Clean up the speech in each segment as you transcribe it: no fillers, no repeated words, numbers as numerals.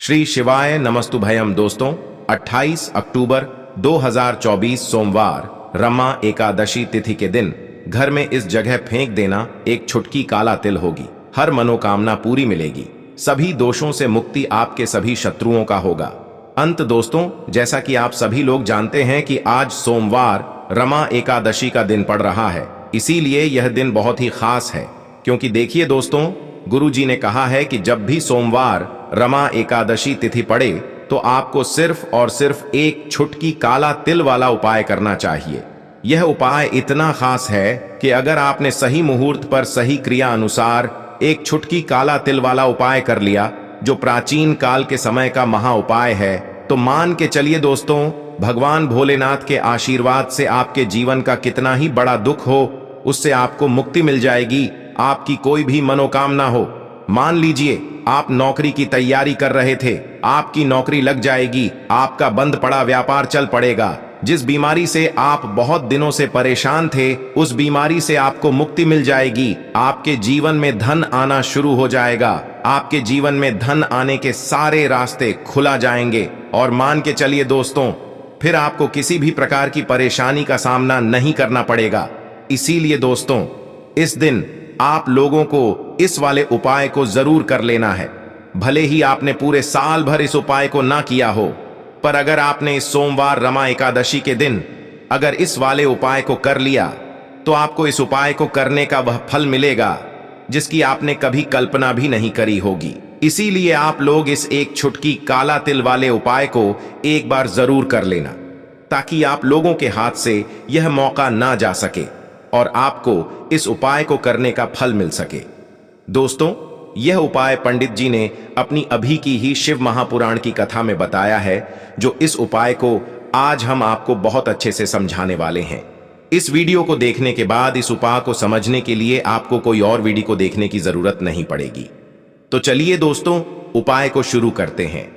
श्री शिवाय नमस्तुभयम दोस्तों। 28 अक्टूबर 2024 सोमवार रमा एकादशी तिथि के दिन घर में इस जगह फेंक देना एक छुटकी काला तिल होगी। हर मनोकामना पूरी मिलेगी। सभी दोषों से मुक्ति आपके सभी शत्रुओं का होगा। अंत दोस्तों, जैसा कि आप सभी लोग जानते हैं कि आज सोमवार रमा एकादशी का दिन पड़ रहा है, इसीलिए यह दिन बहुत ही खास है। क्योंकि देखिए दोस्तों, गुरु जी ने कहा है कि जब भी सोमवार रमा एकादशी तिथि पड़े तो आपको सिर्फ और सिर्फ एक छुटकी काला तिल वाला उपाय करना चाहिए। यह उपाय इतना खास है कि अगर आपने सही मुहूर्त पर सही क्रिया अनुसार एक छुटकी काला तिल वाला उपाय कर लिया, जो प्राचीन काल के समय का महा उपाय है, तो मान के चलिए दोस्तों, भगवान भोलेनाथ के आशीर्वाद से आपके जीवन का कितना ही बड़ा दुख हो, उससे आपको मुक्ति मिल जाएगी। आपकी कोई भी मनोकामना हो, मान लीजिए आप नौकरी की तैयारी कर रहे थे, आपकी नौकरी लग जाएगी, आपका बंद पड़ा व्यापार चल पड़ेगा। जिस बीमारी से आप बहुत दिनों से परेशान थे, उस बीमारी से आपको मुक्ति मिल जाएगी। आपके जीवन में धन आना शुरू हो जाएगा। आपके जीवन में धन आने के सारे रास्ते खुला जाएंगे। और मान के चलिए दोस्तों, फिर आपको किसी भी प्रकार की परेशानी का सामना नहीं करना पड़ेगा। इसीलिए दोस्तों, इस दिन आप लोगों को इस वाले उपाय को जरूर कर लेना है। भले ही आपने पूरे साल भर इस उपाय को ना किया हो, पर अगर आपने इस सोमवार रमा एकादशी के दिन अगर इस वाले उपाय को कर लिया, तो आपको इस उपाय को करने का वह फल मिलेगा जिसकी आपने कभी कल्पना भी नहीं करी होगी। इसीलिए आप लोग इस एक छुटकी काला तिल वाले उपाय को एक बार जरूर कर लेना, ताकि आप लोगों के हाथ से यह मौका ना जा सके और आपको इस उपाय को करने का फल मिल सके। दोस्तों, यह उपाय पंडित जी ने अपनी अभी की ही शिव महापुराण की कथा में बताया है, जो इस उपाय को आज हम आपको बहुत अच्छे से समझाने वाले हैं। इस वीडियो को देखने के बाद इस उपाय को समझने के लिए आपको कोई और वीडियो को देखने की जरूरत नहीं पड़ेगी। तो चलिए दोस्तों, उपाय को शुरू करते हैं।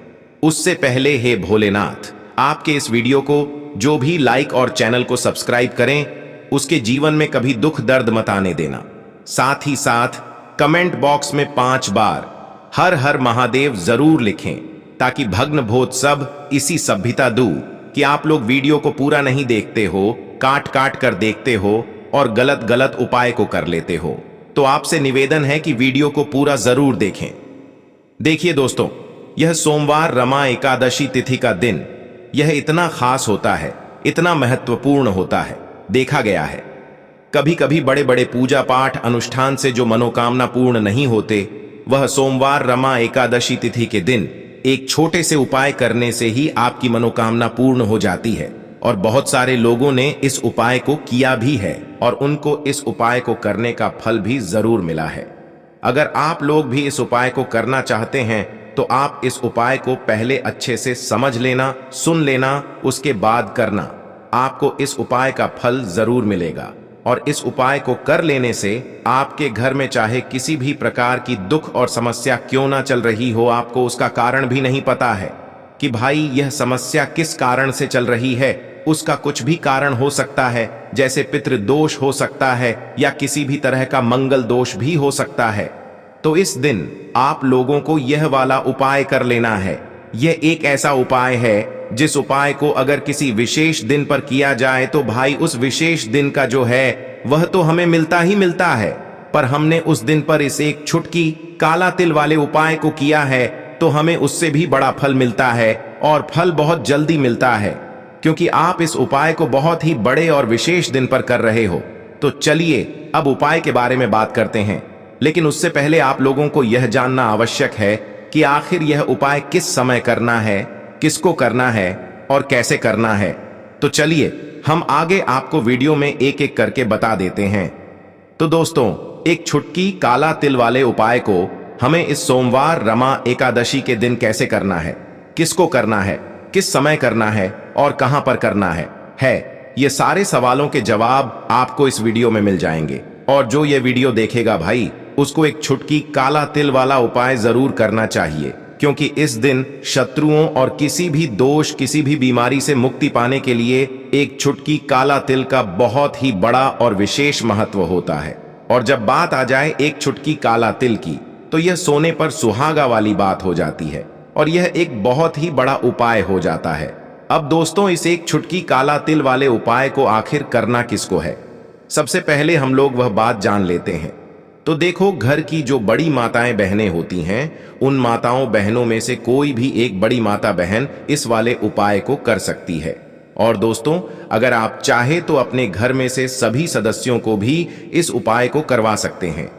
उससे पहले हे भोलेनाथ, आपके इस वीडियो को जो भी लाइक और चैनल को सब्सक्राइब करें, उसके जीवन में कभी दुख दर्द मत आने देना। साथ ही साथ कमेंट बॉक्स में 5 बार हर हर महादेव जरूर लिखें, ताकि भग्न भोत सब इसी सभ्यता दू कि आप लोग वीडियो को पूरा नहीं देखते हो, काट काट कर देखते हो और गलत गलत उपाय को कर लेते हो। तो आपसे निवेदन है कि वीडियो को पूरा जरूर देखें। देखिए दोस्तों, यह सोमवार रमा एकादशी तिथि का दिन यह इतना खास होता है, इतना महत्वपूर्ण होता है। देखा गया है कभी कभी बड़े बड़े पूजा पाठ अनुष्ठान से जो मनोकामना पूर्ण नहीं होते, वह सोमवार रमा एकादशी तिथि के दिन एक छोटे से उपाय करने से ही आपकी मनोकामना पूर्ण हो जाती है। और बहुत सारे लोगों ने इस उपाय को किया भी है और उनको इस उपाय को करने का फल भी जरूर मिला है। अगर आप लोग भी इस उपाय को करना चाहते हैं, तो आप इस उपाय को पहले अच्छे से समझ लेना, सुन लेना, उसके बाद करना। आपको इस उपाय का फल जरूर मिलेगा। और इस उपाय को कर लेने से आपके घर में चाहे किसी भी प्रकार की दुख और समस्या क्यों ना चल रही हो, आपको उसका कारण भी नहीं पता है कि भाई यह समस्या किस कारण से चल रही है। उसका कुछ भी कारण हो सकता है, जैसे पितृदोष हो सकता है या किसी भी तरह का मंगल दोष भी हो सकता है। तो इस दिन आप लोगों को यह वाला उपाय कर लेना है। यह एक ऐसा उपाय है जिस उपाय को अगर किसी विशेष दिन पर किया जाए, तो भाई उस विशेष दिन का जो है वह तो हमें मिलता ही मिलता है, पर हमने उस दिन पर इस एक छुटकी काला तिल वाले उपाय को किया है, तो हमें उससे भी बड़ा फल मिलता है और फल बहुत जल्दी मिलता है, क्योंकि आप इस उपाय को बहुत ही बड़े और विशेष दिन पर कर रहे हो। तो चलिए अब उपाय के बारे में बात करते हैं, लेकिन उससे पहले आप लोगों को यह जानना आवश्यक है कि आखिर यह उपाय किस समय करना है, किसको करना है और कैसे करना है। तो चलिए हम आगे आपको वीडियो में एक एक करके बता देते हैं। तो दोस्तों, एक छुटकी काला तिल वाले उपाय को हमें इस सोमवार रमा एकादशी के दिन कैसे करना है, किसको करना है, किस समय करना है और कहां पर करना है ये सारे सवालों के जवाब आपको इस वीडियो में मिल जाएंगे। और जो ये वीडियो देखेगा भाई, उसको एक छुटकी काला तिल वाला उपाय जरूर करना चाहिए, क्योंकि इस दिन शत्रुओं और किसी भी दोष, किसी भी बीमारी से मुक्ति पाने के लिए एक छुटकी काला तिल का बहुत ही बड़ा और विशेष महत्व होता है। और जब बात आ जाए एक छुटकी काला तिल की, तो यह सोने पर सुहागा वाली बात हो जाती है। और यह एक बहुत ही बड़ा उपाय हो जाता है। अब दोस्तों, इस एक छुटकी काला तिल वाले उपाय को आखिर करना किसको है? सबसे पहले हम लोग वह बात जान लेते हैं। तो देखो, घर की जो बड़ी माताएं बहनें होती हैं, उन माताओं बहनों में से कोई भी एक बड़ी माता बहन इस वाले उपाय को कर सकती है। और दोस्तों, अगर आप चाहे तो अपने घर में से सभी सदस्यों को भी इस उपाय को करवा सकते हैं।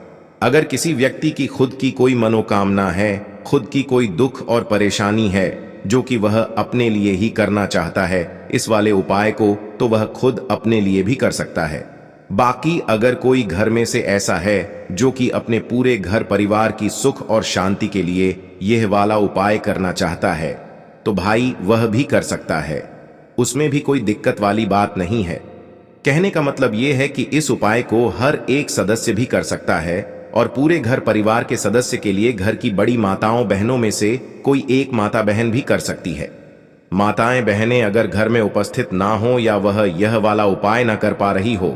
अगर किसी व्यक्ति की खुद की कोई मनोकामना है, खुद की कोई दुख और परेशानी है जो कि वह अपने लिए ही करना चाहता है इस वाले उपाय को, तो वह खुद अपने लिए भी कर सकता है। बाकी अगर कोई घर में से ऐसा है जो कि अपने पूरे घर परिवार की सुख और शांति के लिए यह वाला उपाय करना चाहता है, तो भाई वह भी कर सकता है। उसमें भी कोई दिक्कत वाली बात नहीं है। कहने का मतलब यह है कि इस उपाय को हर एक सदस्य भी कर सकता है और पूरे घर परिवार के सदस्य के लिए घर की बड़ी माताओं बहनों में से कोई एक माता बहन भी कर सकती है। माताएं बहनें अगर घर में उपस्थित ना हो या वह यह वाला उपाय ना कर पा रही हो,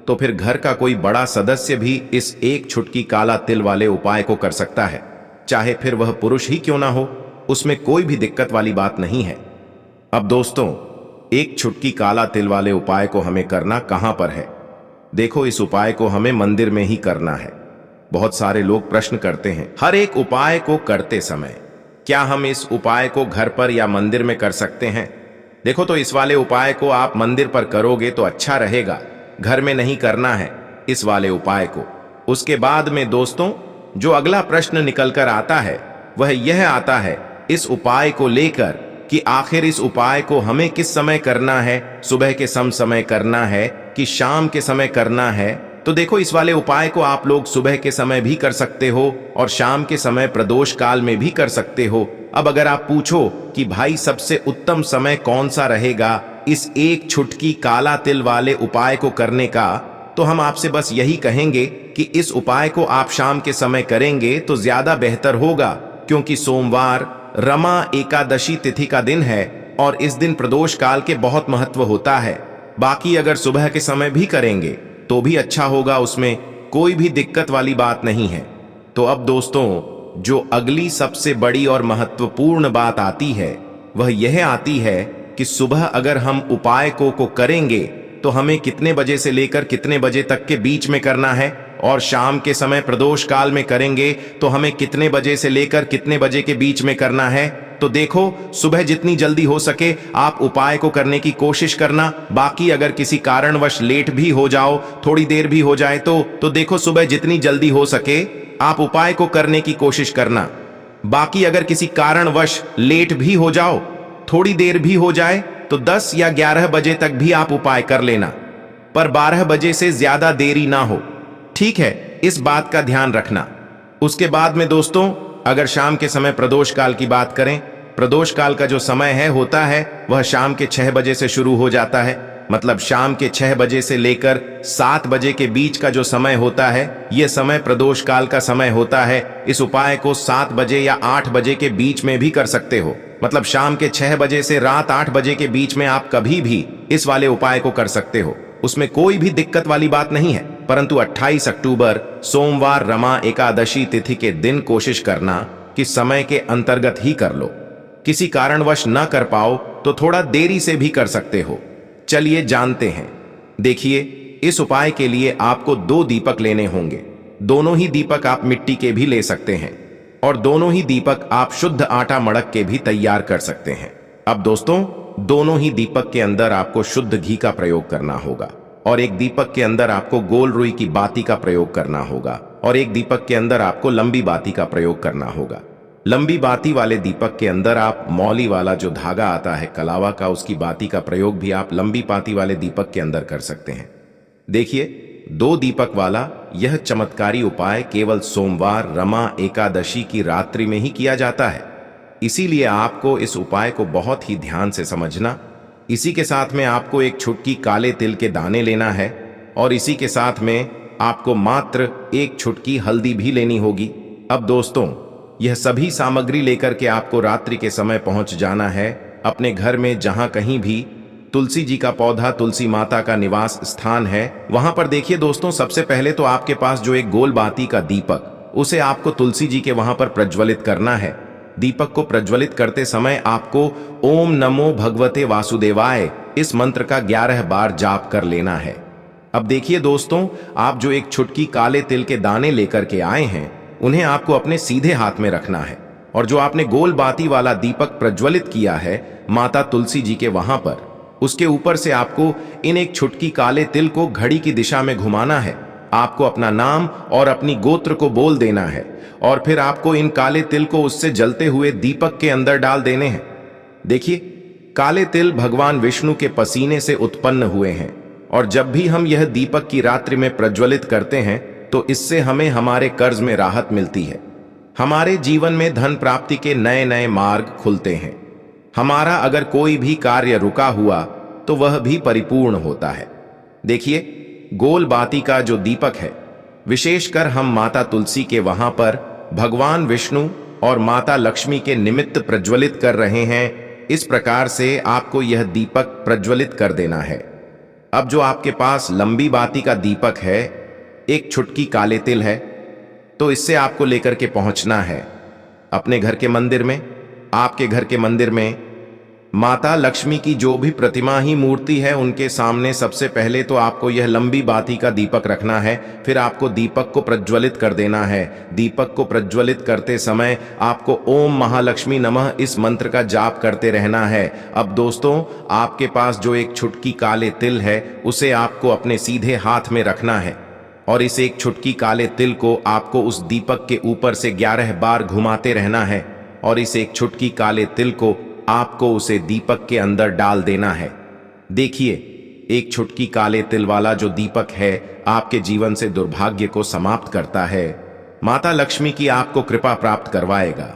तो फिर घर का कोई बड़ा सदस्य भी इस एक छुटकी काला तिल वाले उपाय को कर सकता है, चाहे फिर वह पुरुष ही क्यों ना हो। उसमें कोई भी दिक्कत वाली बात नहीं है। अब दोस्तों, एक छुटकी काला तिल वाले उपाय को हमें करना कहां पर है? देखो, इस उपाय को हमें मंदिर में ही करना है। बहुत सारे लोग प्रश्न करते हैं, हर एक उपाय को करते समय क्या हम इस उपाय को घर पर या मंदिर में कर सकते हैं? देखो, तो इस वाले उपाय को आप मंदिर पर करोगे तो अच्छा रहेगा, घर में नहीं करना है इस वाले उपाय को। उसके बाद में दोस्तों, जो अगला प्रश्न निकल कर आता है वह यह आता है इस उपाय को लेकर कि आखिर इस उपाय को हमें किस समय करना है, सुबह के समय करना है कि शाम के समय करना है। तो देखो, इस वाले उपाय को आप लोग सुबह के समय भी कर सकते हो और शाम के समय प्रदोष काल में भी कर सकते हो। अब अगर आप पूछो कि भाई सबसे उत्तम समय कौन सा रहेगा इस एक छुटकी काला तिल वाले उपाय को करने का, तो हम आपसे बस यही कहेंगे कि इस उपाय को आप शाम के समय करेंगे तो ज्यादा बेहतर होगा, क्योंकि सोमवार रमा एकादशी तिथि का दिन है और इस दिन प्रदोष काल के बहुत महत्व होता है। बाकी अगर सुबह के समय भी करेंगे तो भी अच्छा होगा, उसमें कोई भी दिक्कत वाली बात नहीं है। तो अब दोस्तों, जो अगली सबसे बड़ी और महत्वपूर्ण बात आती है वह यह आती है कि सुबह अगर हम उपाय को करेंगे तो हमें कितने बजे से लेकर कितने बजे तक के बीच में करना है, और शाम के समय प्रदोष काल में करेंगे तो हमें कितने बजे से लेकर कितने बजे के बीच में करना है। तो देखो, सुबह जितनी जल्दी हो सके आप उपाय को करने की कोशिश करना। बाकी अगर किसी कारणवश लेट भी हो जाओ, थोड़ी देर भी हो जाए तो देखो, सुबह जितनी जल्दी हो सके आप उपाय को करने की कोशिश करना। बाकी अगर किसी कारणवश लेट भी हो जाओ, थोड़ी देर भी हो जाए, तो 10 या 11 बजे तक भी आप उपाय कर लेना, पर 12 बजे से ज्यादा देरी ना हो, ठीक है? इस बात का ध्यान रखना। उसके बाद में दोस्तों, अगर शाम के समय प्रदोष काल की बात करें, प्रदोष काल का जो समय है होता है वह शाम के 6 बजे से शुरू हो जाता है। मतलब शाम के 6 बजे से लेकर 7 बजे के बीच का जो समय होता है, यह समय प्रदोष काल का समय होता है। इस उपाय को 7 बजे या 8 बजे के बीच में भी कर सकते हो। मतलब शाम के 6 बजे से रात 8 बजे के बीच में आप कभी भी इस वाले उपाय को कर सकते हो, उसमें कोई भी दिक्कत वाली बात नहीं है। परंतु 28 अक्टूबर सोमवार रमा एकादशी तिथि के दिन कोशिश करना कि समय के अंतर्गत ही कर लो। किसी कारणवश न कर पाओ तो थोड़ा देरी से भी कर सकते हो। चलिए जानते हैं। देखिए, इस उपाय के लिए आपको 2 दीपक लेने होंगे। दोनों ही दीपक आप मिट्टी के भी ले सकते हैं और दोनों ही दीपक आप शुद्ध आटा मड़क के भी तैयार कर सकते हैं। अब दोस्तों, दोनों ही दीपक के अंदर आपको शुद्ध घी का प्रयोग करना होगा और एक दीपक के अंदर आपको गोल रुई की बाती का प्रयोग करना होगा और एक दीपक के अंदर आपको लंबी बाती का प्रयोग करना होगा। लंबी बाती वाले दीपक के अंदर आप मौली वाला जो धागा आता है कलावा का, उसकी बाती का प्रयोग भी आप लंबी बाती वाले दीपक के अंदर कर सकते हैं। देखिए, 2 दीपक वाला यह चमत्कारी उपाय केवल सोमवार रमा एकादशी की रात्रि में ही किया जाता है। इसीलिए आपको इस उपाय को बहुत ही ध्यान से समझना। इसी के साथ में आपको एक छुटकी काले तिल के दाने लेना है और इसी के साथ में आपको मात्र एक छुटकी हल्दी भी लेनी होगी। अब दोस्तों, यह सभी सामग्री लेकर के आपको रात्रि के समय पहुंच जाना है अपने घर में, जहां कहीं भी तुलसी जी का पौधा, तुलसी माता का निवास स्थान है, वहां पर देखिए दोस्तों, सबसे पहले तो आपके पास जो एक गोल बाती का दीपक, उसे आपको तुलसी जी के वहां पर प्रज्वलित करना है। दीपक को प्रज्वलित करते समय आपको ओम नमो भगवते वासुदेवाय इस मंत्र का 11 बार जाप कर लेना है। अब देखिए दोस्तों, आप जो एक छुटकी काले तिल के दाने लेकर के आए हैं, उन्हें आपको अपने सीधे हाथ में रखना है और जो आपने गोल बाती वाला दीपक प्रज्वलित किया है माता तुलसी जी के वहां पर, उसके ऊपर से आपको इन एक छुटकी काले तिल को घड़ी की दिशा में घुमाना है। आपको अपना नाम और अपनी गोत्र को बोल देना है और फिर आपको इन काले तिल को उससे जलते हुए दीपक के अंदर डाल देने हैं। देखिए, काले तिल भगवान विष्णु के पसीने से उत्पन्न हुए हैं और जब भी हम यह दीपक की रात्रि में प्रज्वलित करते हैं तो इससे हमें हमारे कर्ज में राहत मिलती है। हमारे जीवन में धन प्राप्ति के नए नए मार्ग खुलते हैं। हमारा अगर कोई भी कार्य रुका हुआ तो वह भी परिपूर्ण होता है। देखिए, गोल बाती का जो दीपक है, विशेषकर हम माता तुलसी के वहां पर भगवान विष्णु और माता लक्ष्मी के निमित्त प्रज्वलित कर रहे हैं। इस प्रकार से आपको यह दीपक प्रज्वलित कर देना है। अब जो आपके पास लंबी बाती का दीपक है, एक छुटकी काले तिल है, तो इससे आपको लेकर के पहुंचना है अपने घर के मंदिर में। आपके घर के मंदिर में माता लक्ष्मी की जो भी प्रतिमा ही मूर्ति है, उनके सामने सबसे पहले तो आपको यह लंबी बाती का दीपक रखना है। फिर आपको दीपक को प्रज्वलित कर देना है। दीपक को प्रज्वलित करते समय आपको ओम महालक्ष्मी नमः इस मंत्र का जाप करते रहना है। अब दोस्तों, आपके पास जो एक छुटकी काले तिल है, उसे आपको अपने सीधे हाथ में रखना है और इस एक छुटकी काले तिल को आपको उस दीपक के ऊपर से 11 बार घुमाते रहना है और इस एक छुटकी काले तिल को आपको उसे दीपक के अंदर डाल देना है। देखिए, एक छुटकी काले तिल वाला जो दीपक है आपके जीवन से दुर्भाग्य को समाप्त करता है। माता लक्ष्मी की आपको कृपा प्राप्त करवाएगा।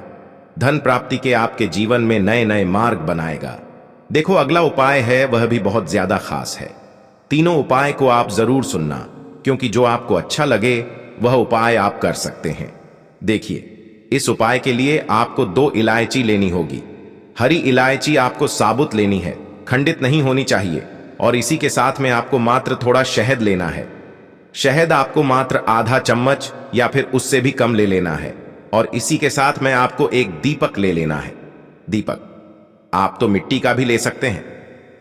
धन प्राप्ति के आपके जीवन में नए नए मार्ग बनाएगा। देखो, अगला उपाय है वह भी बहुत ज्यादा खास है। तीनों उपाय को आप जरूर सुनना, क्योंकि जो आपको अच्छा लगे वह उपाय आप कर सकते हैं। देखिए, इस उपाय के लिए आपको 2 इलायची लेनी होगी। हरी इलायची आपको साबुत लेनी है, खंडित नहीं होनी चाहिए। और इसी के साथ में आपको मात्र थोड़ा शहद लेना है। शहद आपको मात्र आधा चम्मच या फिर उससे भी कम ले लेना है। और इसी के साथ में आपको एक दीपक ले लेना है। दीपक आप तो मिट्टी का भी ले सकते हैं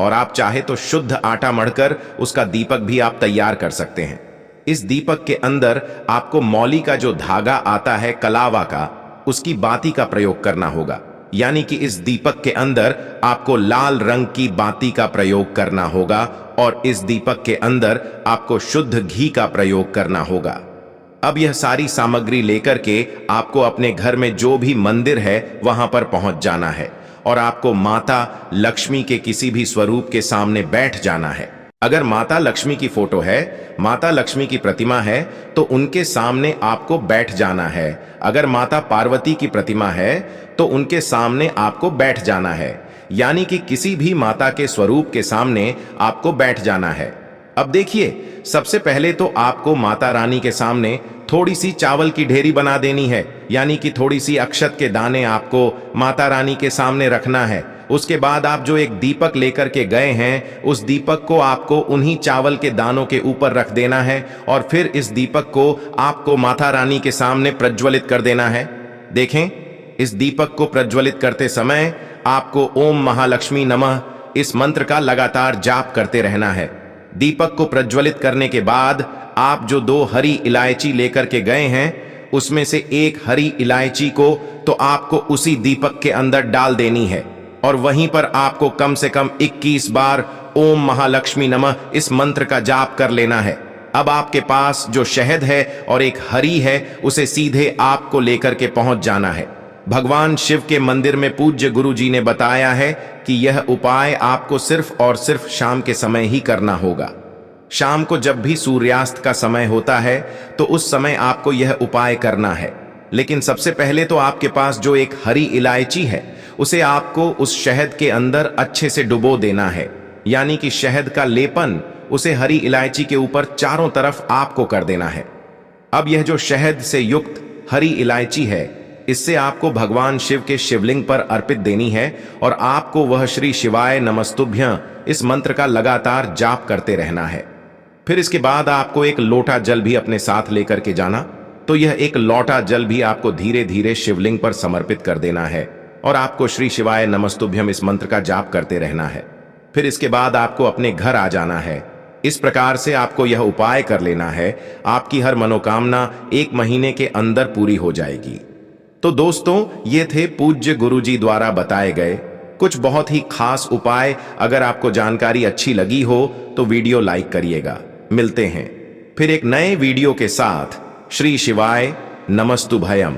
और आप चाहे तो शुद्ध आटा मढ़कर उसका दीपक भी आप तैयार कर सकते हैं। इस दीपक के अंदर आपको मौली का जो धागा आता है कलावा का, उसकी बाती का प्रयोग करना होगा। यानी कि इस दीपक के अंदर आपको लाल रंग की बाती का प्रयोग करना होगा और इस दीपक के अंदर आपको शुद्ध घी का प्रयोग करना होगा। अब यह सारी सामग्री लेकर के आपको अपने घर में जो भी मंदिर है वहां पर पहुंच जाना है और आपको माता लक्ष्मी के किसी भी स्वरूप के सामने बैठ जाना है। अगर माता लक्ष्मी की फोटो है, माता लक्ष्मी की प्रतिमा है, तो उनके सामने आपको बैठ जाना है। अगर माता पार्वती की प्रतिमा है तो उनके सामने आपको बैठ जाना है। यानी कि किसी भी माता के स्वरूप के सामने आपको बैठ जाना है। अब देखिए, सबसे पहले तो आपको माता रानी के सामने थोड़ी सी चावल की ढेरी बना देनी है। यानी कि थोड़ी सी अक्षत के दाने आपको माता रानी के सामने रखना है। उसके बाद आप जो एक दीपक लेकर के गए हैं, उस दीपक को आपको उन्हीं चावल के दानों के ऊपर रख देना है और फिर इस दीपक को आपको माता रानी के सामने प्रज्वलित कर देना है। देखें, इस दीपक को प्रज्वलित करते समय आपको ओम महालक्ष्मी नमः इस मंत्र का लगातार जाप करते रहना है। दीपक को प्रज्वलित करने के बाद आप जो 2 हरी इलायची लेकर के गए हैं, उसमें से एक हरी इलायची को तो आपको उसी दीपक के अंदर डाल देनी है और वहीं पर आपको कम से कम 21 बार ओम महालक्ष्मी नमः इस मंत्र का जाप कर लेना है। अब आपके पास जो शहद है और एक हरी है, उसे सीधे आपको लेकर के पहुंच जाना है। भगवान शिव के मंदिर में पूज्य गुरु जी ने बताया है कि यह उपाय आपको सिर्फ और सिर्फ शाम के समय ही करना होगा। शाम को जब भी सूर्यास्त का समय होता है तो उस समय आपको यह उपाय करना है। लेकिन सबसे पहले तो आपके पास जो एक हरी इलायची है, उसे आपको उस शहद के अंदर अच्छे से डुबो देना है। यानी कि शहद का लेपन उसे हरी इलायची के ऊपर चारों तरफ आपको कर देना है। अब यह जो शहद से युक्त हरी इलायची है, इससे आपको भगवान शिव के शिवलिंग पर अर्पित देनी है और आपको वह श्री शिवाय नमस्तुभ्यं इस मंत्र का लगातार जाप करते रहना है। फिर इसके बाद आपको एक लोटा जल भी अपने साथ लेकर के जाना तो यह एक लौटा जल भी आपको धीरे धीरे शिवलिंग पर समर्पित कर देना है और आपको श्री शिवाय नमस्तुभ्यम इस मंत्र का जाप करते रहना है। फिर इसके बाद आपको अपने घर आ जाना है। इस प्रकार से आपको यह उपाय कर लेना है, आपकी हर मनोकामना 1 महीने के अंदर पूरी हो जाएगी। तो दोस्तों, ये थे पूज्य गुरुजी द्वारा बताए गए कुछ बहुत ही खास उपाय। अगर आपको जानकारी अच्छी लगी हो तो वीडियो लाइक करिएगा। मिलते हैं फिर एक नए वीडियो के साथ। श्री शिवाय नमस्तुभयम।